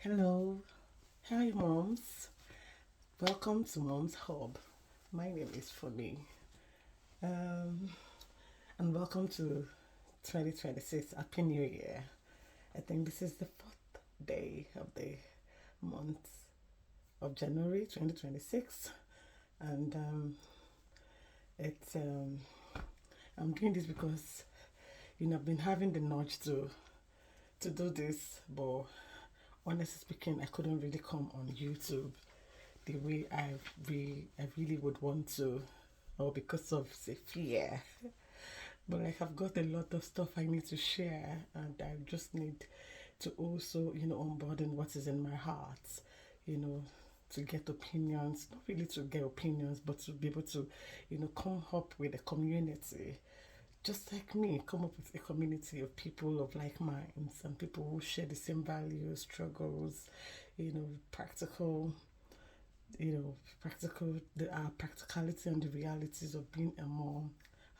Hello, hi moms. Welcome to Mom's Hub. My name is Fumi. Um, and welcome to 2026. Happy New Year. I think this is the fourth day of the month of January 2026, and it's I'm doing this because I've been having the nudge to do this, but honestly speaking, I couldn't really come on YouTube the way I really would want to, or because of say fear. But like I've got a lot of stuff I need to share, and I just need to also unburden what is in my heart, you know, to get opinions, not really to get opinions, but to be able to come up with a community just like me, come up with a community of people of like minds and people who share the same values, struggles, practical, practical, the practicality and the realities of being a mom.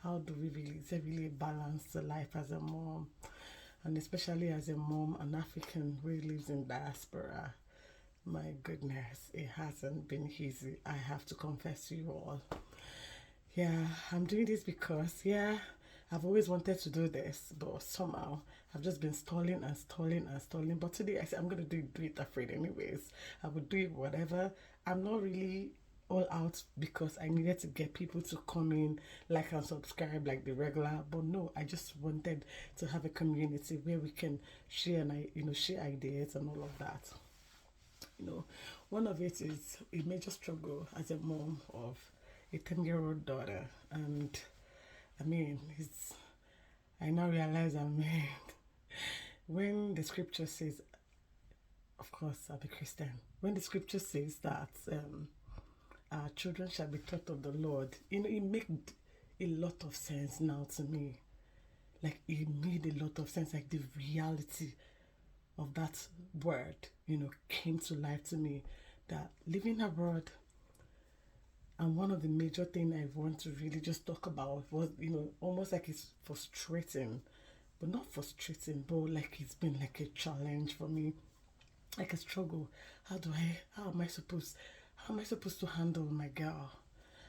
How do we really, is there really a balance to life as a mom? And especially as a mom, an African who lives in diaspora. My goodness, it hasn't been easy. I have to confess to you all. Yeah, I'm doing this because, yeah, I've always wanted to do this, but somehow I've just been stalling and stalling and stalling. But today I said I'm going to do it afraid, anyways. I would do it whatever. I'm not really all out because I needed to get people to come in, like and subscribe, like the regular. But no, I just wanted to have a community where we can share and share ideas and all of that. You know, one of it is a major struggle as a mom of a 10-year-old daughter. And I mean, I now realize, when the scripture says, of course, I'm a Christian, when the scripture says that our children shall be taught of the Lord, it made a lot of sense now to me. Like, it made a lot of sense, like the reality of that word, came to life to me. That living abroad, and one of the major things I want to really just talk about was, almost like it's frustrating, but not frustrating, but like it's been like a challenge for me, like a struggle. How am I supposed to handle my girl?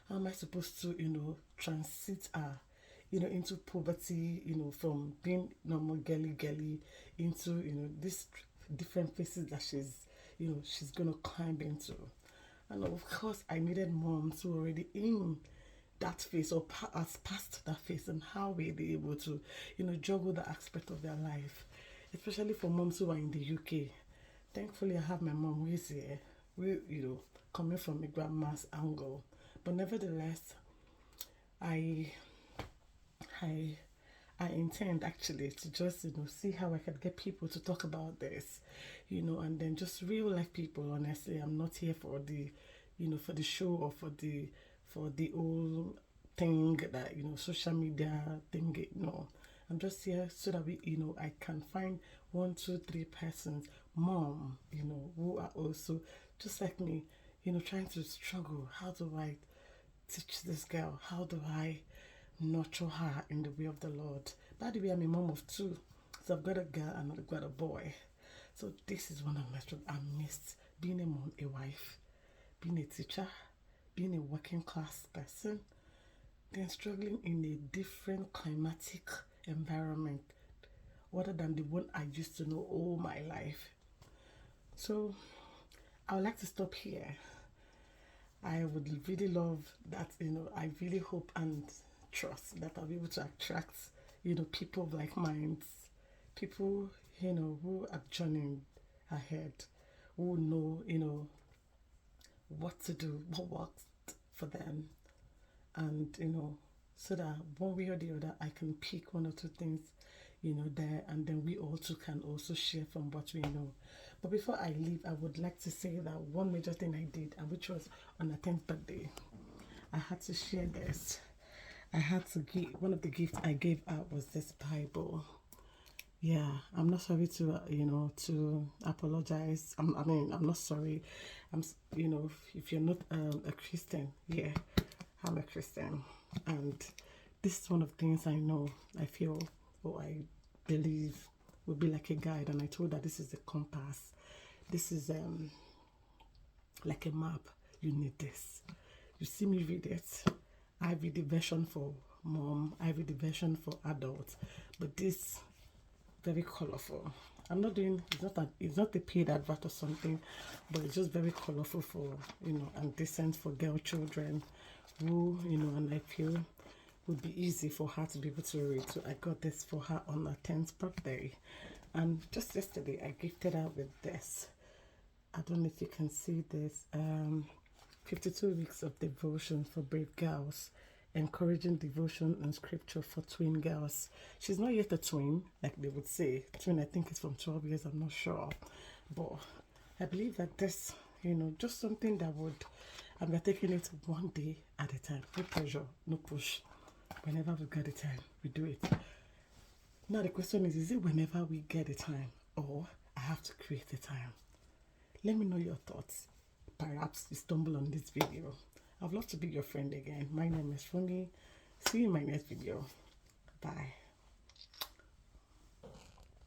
How am I supposed to, transit her, into poverty, from being normal girly girly into, these different phases that she's gonna climb into. And of course, I needed moms who were already in that phase or has passed that phase, and how were they able to, juggle the aspect of their life, especially for moms who are in the UK. Thankfully, I have my mom who is here, coming from a grandma's angle. But nevertheless, I I I intend actually to just see how I can get people to talk about this, and then just real life people. Honestly, I'm not here for the for the show or for the whole thing that social media thing. No, I'm just here so that I can find one, two, three persons, mom, who are also just like me, trying to struggle. How do I teach this girl? How do I nurture her in the way of the Lord? By the way, I'm a mom of two. So I've got a girl and I've got a boy. So this is one of my struggles. I missed being a mom, a wife, being a teacher, being a working class person, then struggling in a different climatic environment other than the one I used to know all my life. So I would like to stop here. I would really love that, I really hope and trust that I'll be able to attract, people of like minds, people, who are journeying ahead, who know, what to do, what works for them, and, so that one way or the other, I can pick one or two things, there, and then we also can also share from what we know. But before I leave, I would like to say that one major thing I did, and which was on a 10th birthday, I had to share this. I had to give one of the gifts I gave out was this Bible. Yeah, I'm not sorry to to apologize. I'm not sorry. If you're not a Christian, yeah, I'm a Christian, and this is one of the things I know, I feel, or I believe will be like a guide. And I told her this is the compass. This is like a map. You need this. You see me read it. I read the version for mom, I read the version for adults, but this very colorful. I'm not doing, it's not a paid advert or something, but it's just very colorful for, and decent for girl children who, and I feel would be easy for her to be able to read. So I got this for her on her 10th birthday, and just yesterday I gifted her with this. I don't know if you can see this. 52 weeks of devotion for brave girls, encouraging devotion and scripture for twin girls. She's not yet a twin, like they would say. Twin, I think, is from 12 years, I'm not sure. But I believe that this, just something that would, and we're taking it one day at a time. No pressure, no push. Whenever we get the time, we do it. Now the question is it whenever we get the time, or I have to create the time? Let me know your thoughts. Perhaps you stumble on this video. I'd love to be your friend again. My name is Funmi. See you in my next video. Bye.